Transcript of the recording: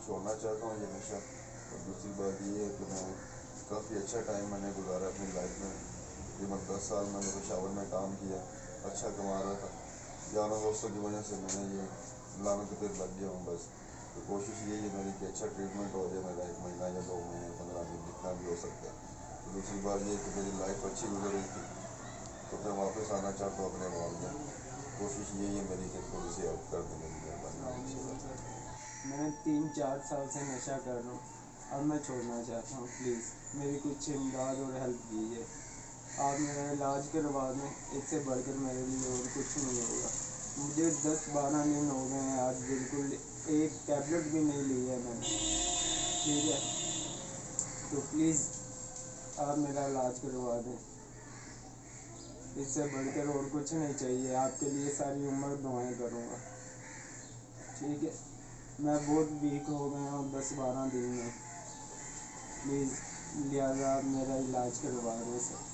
چھوڑنا چاہتا ہوں یہ نشہ. اور دوسری بات یہ ہے کہ میں کافی اچھا ٹائم میں نے گزارا اپنی لائف میں. تقریباً 10 سال میں نے پشاور میں کام کیا, اچھا کما رہا تھا. یاروں دوستوں کی وجہ سے میں نے یہ لعنت پہ لگ گیا ہوں بس. تو کوشش یہی ہے میری کہ اچھا ٹریٹمنٹ ہو جائے میرا, 1 مہینہ یا 2 مہینے 15 دن جتنا بھی ہو سکتا ہے. تو دوسری بات یہ ہے کہ میری لائف اچھی گزر رہی تھی, تو میں واپس آنا چاہتا ہوں اپنے ماحول میں. کوشش یہی ہے میری کہ تھوڑی سی ہیلپ کر دیں میری السلام مہربانی. علیکم سر. میں 3-4 سال سے نشہ کر رہا ہوں, اب میں چھوڑنا چاہتا ہوں. پلیز میری کچھ امداد اور ہیلپ کیجیے. آپ میرا علاج کروا دیں, اس سے بڑھ کر میرے لیے اور کچھ نہیں ہوگا. مجھے 10-12 دن ہو گئے ہیں آج, بالکل ایک ٹیبلٹ بھی نہیں لی ہے میں نے. ٹھیک ہے, تو پلیز آپ میرا علاج کروا دیں. اس سے بڑھ کر اور کچھ نہیں چاہیے. آپ کے لیے ساری عمر دعائیں کروں گا. ٹھیک ہے, میں بہت ویک ہو گیا ہوں 10-12 دن میں. پلیز لہٰذا آپ میرا علاج کروا دیں سر.